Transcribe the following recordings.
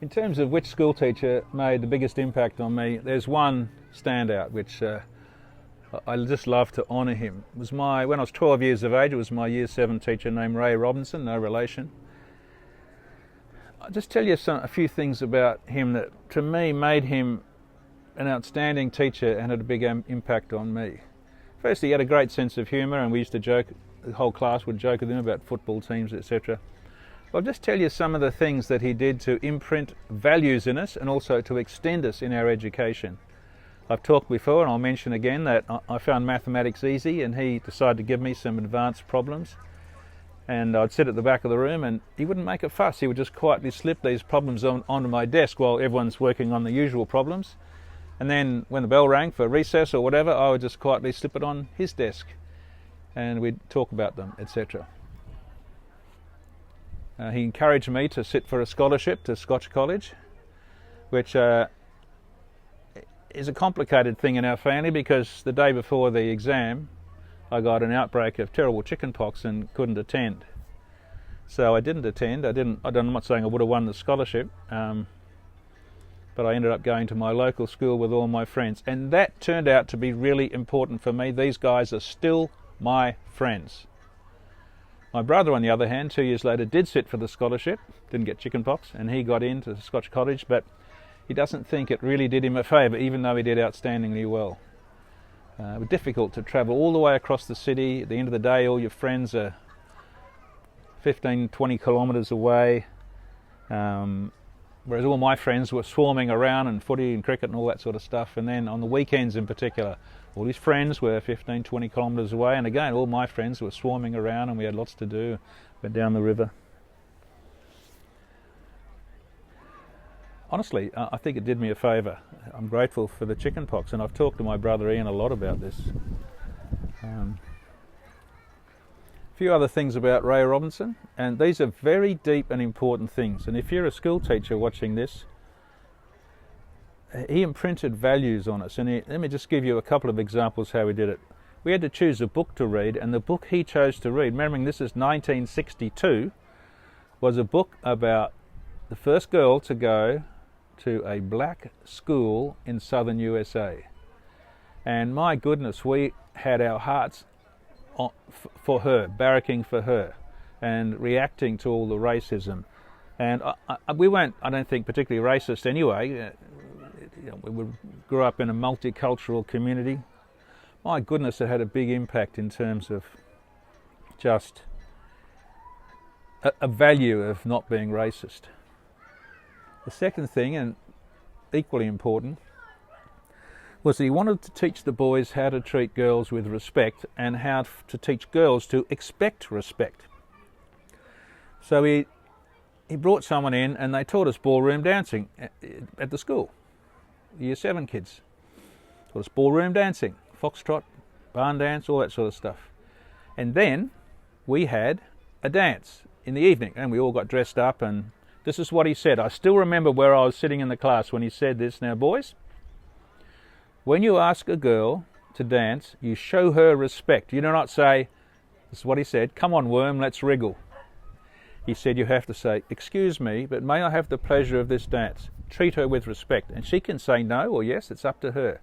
In terms of which school teacher made the biggest impact on me, there's one standout which I just love to honour him. It was when I was 12 years of age, it was my Year 7 teacher named Ray Robinson, no relation. I'll just tell you a few things about him that to me made him an outstanding teacher and had a big impact on me. Firstly, he had a great sense of humour, and we used to joke, the whole class would joke with him about football teams, etc. I'll just tell you some of the things that he did to imprint values in us and also to extend us in our education. I've talked before, and I'll mention again, that I found mathematics easy, and he decided to give me some advanced problems. And I'd sit at the back of the room and he wouldn't make a fuss. He would just quietly slip these problems onto my desk while everyone's working on the usual problems. And then when the bell rang for recess or whatever, I would just quietly slip it on his desk and we'd talk about them, etc. He encouraged me to sit for a scholarship to Scotch College, which is a complicated thing in our family because the day before the exam I got an outbreak of terrible chickenpox and couldn't attend. So I didn't attend. I'm not saying I would have won the scholarship, but I ended up going to my local school with all my friends, and that turned out to be really important for me. These guys are still my friends. My brother, on the other hand, 2 years later did sit for the scholarship, didn't get chickenpox, and he got into Scotch College, but he doesn't think it really did him a favour, even though he did outstandingly well. It was difficult to travel all the way across the city. At the end of the day, all your friends are 15, 20 kilometres away, whereas all my friends were swarming around and footy and cricket and all that sort of stuff. And then on the weekends in particular, all his friends were 15, 20 kilometres away, and again, all my friends were swarming around and we had lots to do. Went down the river. Honestly, I think it did me a favour. I'm grateful for the chickenpox, and I've talked to my brother Ian a lot about this. A few other things about Ray Robinson, and these are very deep and important things. And if you're a school teacher watching this, he imprinted values on us. And let me just give you a couple of examples how he did it. We had to choose a book to read, and the book he chose to read, remembering this is 1962, was a book about the first girl to go to a black school in southern USA. And my goodness, we had our hearts for her, barracking for her and reacting to all the racism. And we weren't, I don't think, particularly racist anyway. We grew up in a multicultural community. My goodness, it had a big impact in terms of just a value of not being racist. The second thing, and equally important, was he wanted to teach the boys how to treat girls with respect and how to teach girls to expect respect. So he brought someone in and they taught us ballroom dancing at the school. Year 7 kids. Taught us ballroom dancing, foxtrot, barn dance, all that sort of stuff. And then we had a dance in the evening and we all got dressed up, and this is what he said. I still remember where I was sitting in the class when he said this. Now, boys, when you ask a girl to dance, you show her respect. You do not say, this is what he said, come on worm, let's wriggle. He said you have to say, excuse me, but may I have the pleasure of this dance? Treat her with respect. And she can say no or yes, it's up to her.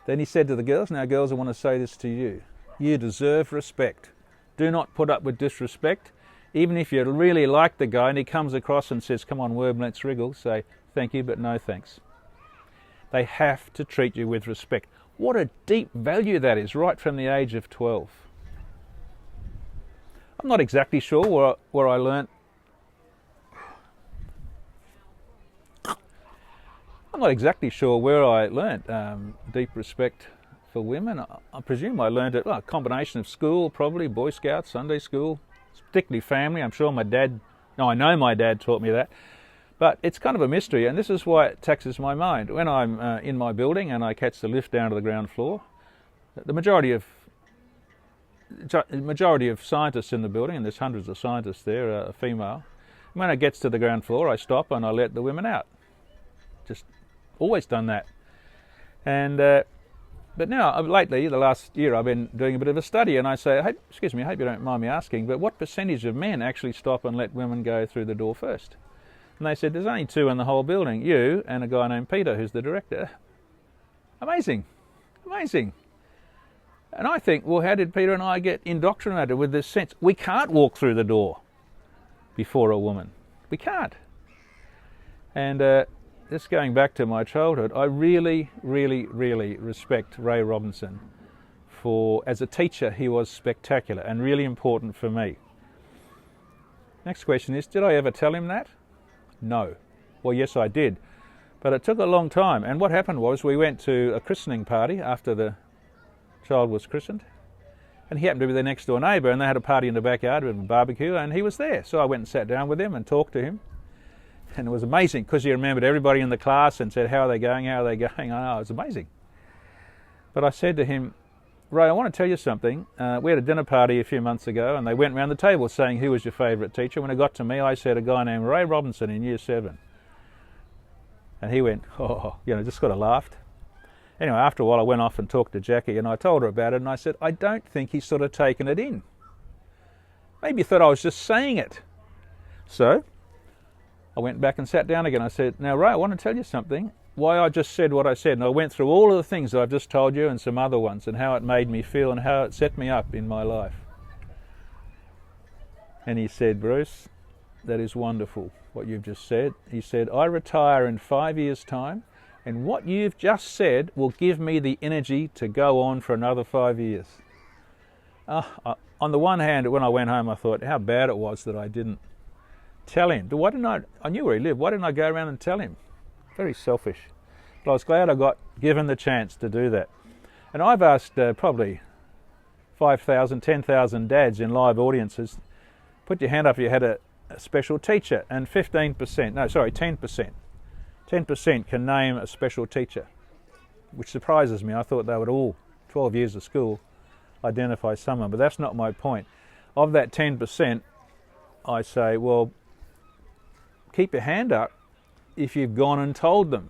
Then he said to the girls, now girls, I want to say this to you. You deserve respect. Do not put up with disrespect. Even if you really like the guy and he comes across and says, come on worm, let's wriggle, say, thank you, but no thanks. They have to treat you with respect. What a deep value that is, right from the age of 12. I'm not exactly sure where I learnt. I'm not exactly sure where I learnt deep respect for women. I presume I learned it, a combination of school, probably Boy Scouts, Sunday school, particularly family. I'm sure I know my dad taught me that. But it's kind of a mystery, and this is why it taxes my mind. When I'm in my building and I catch the lift down to the ground floor, the majority of scientists in the building, and there's hundreds of scientists there, are female. When it gets to the ground floor, I stop and I let the women out. Just always done that. And but now, lately, the last year, I've been doing a bit of a study, and I say, hey, excuse me, I hope you don't mind me asking, but what percentage of men actually stop and let women go through the door first? And they said, there's only two in the whole building, you and a guy named Peter, who's the director. Amazing, amazing. And I think, well, how did Peter and I get indoctrinated with this sense? We can't walk through the door before a woman. We can't. And just going back to my childhood, I really, really, really respect Ray Robinson. As a teacher, he was spectacular and really important for me. Next question is, did I ever tell him that? No. Well, yes, I did. But it took a long time. And what happened was we went to a christening party after the child was christened. And he happened to be their next door neighbour, and they had a party in the backyard with a barbecue, and he was there. So I went and sat down with him and talked to him. And it was amazing because he remembered everybody in the class and said, how are they going, how are they going? I know, it was amazing. But I said to him, Ray, I want to tell you something. We had a dinner party a few months ago, and they went round the table saying, who was your favourite teacher? When it got to me, I said a guy named Ray Robinson in Year 7. And he went, oh, just sort of laughed. Anyway, after a while I went off and talked to Jackie, and I told her about it, and I said, I don't think he's sort of taken it in. Maybe he thought I was just saying it. So I went back and sat down again. I said, now Ray, I want to tell you something. Why I just said what I said, and I went through all of the things that I've just told you and some other ones, and how it made me feel and how it set me up in my life. And he said, Bruce, that is wonderful what you've just said. He said, I retire in 5 years' time, and what you've just said will give me the energy to go on for another 5 years. On the one hand, when I went home, I thought how bad it was that I didn't tell him. I knew where he lived. Why didn't I go around and tell him? Very selfish. But I was glad I got given the chance to do that. And I've asked probably 5,000, 10,000 dads in live audiences, put your hand up if you had a special teacher, and 10% can name a special teacher, which surprises me. I thought they would all, 12 years of school, identify someone, but that's not my point. Of that 10%, I say, well, keep your hand up if you've gone and told them.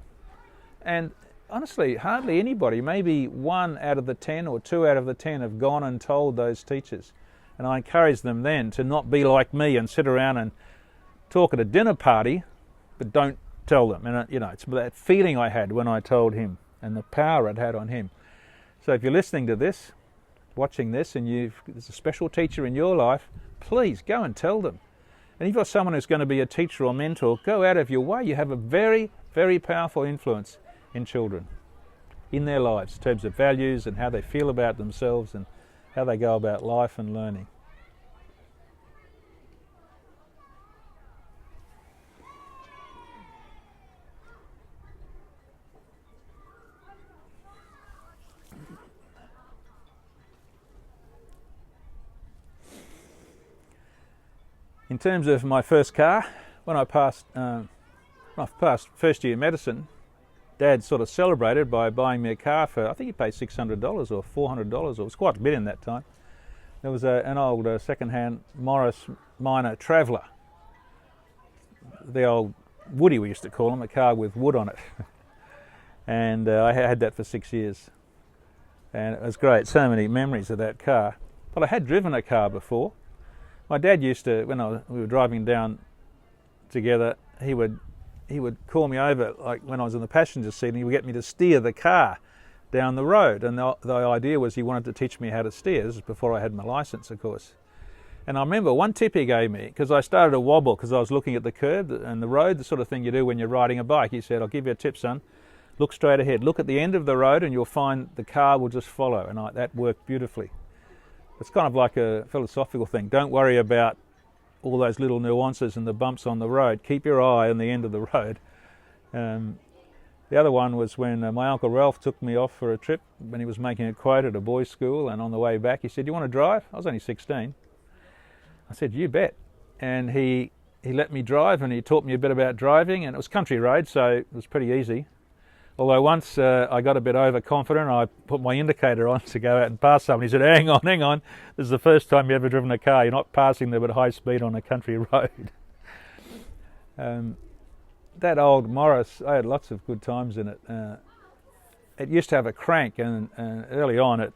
And honestly, hardly anybody, maybe 1 out of the 10 or 2 out of the 10 have gone and told those teachers. And I encourage them then to not be like me and sit around and talk at a dinner party, but don't tell them. And it's that feeling I had when I told him and the power it had on him. So if you're listening to this, watching this, and there's a special teacher in your life, please go and tell them. And if you're someone who's going to be a teacher or mentor, go out of your way. You have a very, very powerful influence in children, in their lives, in terms of values and how they feel about themselves and how they go about life and learning. In terms of my first car, when I passed first year medicine, Dad sort of celebrated by buying me a car for, I think he paid $600 or $400, it was quite a bit in that time. There was an old second-hand Morris Minor Traveller, the old Woody we used to call him, a car with wood on it. And I had that for 6 years. And it was great, so many memories of that car. But I had driven a car before. My dad used to, when we were driving down together, he would call me over, like when I was in the passenger seat, and he would get me to steer the car down the road. And the idea was he wanted to teach me how to steer. This was before I had my license, of course. And I remember one tip he gave me, because I started to wobble because I was looking at the curb and the road, the sort of thing you do when you're riding a bike. He said, I'll give you a tip, son. Look straight ahead. Look at the end of the road and you'll find the car will just follow. And that worked beautifully. It's kind of like a philosophical thing. Don't worry about all those little nuances and the bumps on the road. Keep your eye on the end of the road. The other one was when my Uncle Ralph took me off for a trip when he was making a quote at a boys' school, and on the way back he said, you want to drive? I was only 16. I said, you bet. And he let me drive, and he taught me a bit about driving, and it was country road, so it was pretty easy. Although once I got a bit overconfident, I put my indicator on to go out and pass someone. He said, hang on, this is the first time you've ever driven a car. You're not passing them at high speed on a country road. That old Morris, I had lots of good times in it. It used to have a crank, and early on it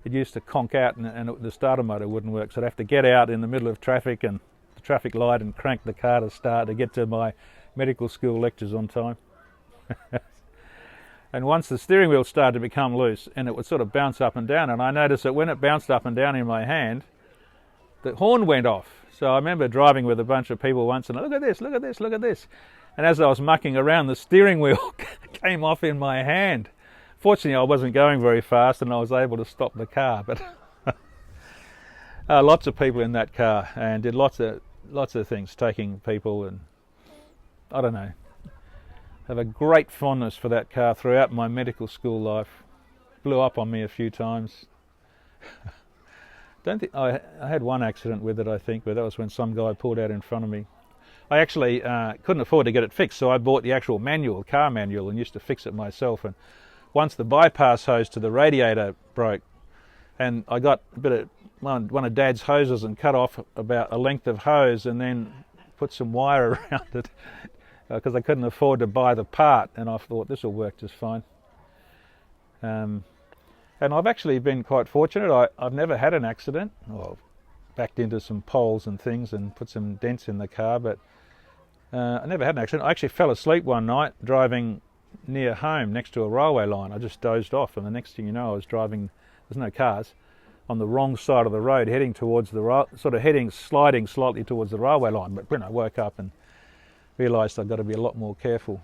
used to conk out, and the starter motor wouldn't work. So I'd have to get out in the middle of traffic and the traffic light and crank the car to start to get to my medical school lectures on time. And once the steering wheel started to become loose and it would sort of bounce up and down, and I noticed that when it bounced up and down in my hand, the horn went off. So I remember driving with a bunch of people once and look at this, look at this, look at this. And as I was mucking around, the steering wheel came off in my hand. Fortunately, I wasn't going very fast and I was able to stop the car. But lots of people in that car and did lots of things, taking people, and I don't know. Have a great fondness for that car throughout my medical school life. Blew up on me a few times. Don't think I had one accident with it, I think, but that was when some guy pulled out in front of me. I actually couldn't afford to get it fixed, so I bought the actual manual, car manual, and used to fix it myself. And once the bypass hose to the radiator broke, and I got a bit of one of Dad's hoses and cut off about a length of hose, and then put some wire around it because I couldn't afford to buy the part, and I thought this will work just fine. And I've actually been quite fortunate. I've never had an accident. Well, backed into some poles and things and put some dents in the car, but I never had an accident. I actually fell asleep one night driving near home next to a railway line. I just dozed off, and the next thing you know, I was driving, there's no cars, on the wrong side of the road, heading towards the sliding slightly towards the railway line. But when I woke up and realised I've got to be a lot more careful.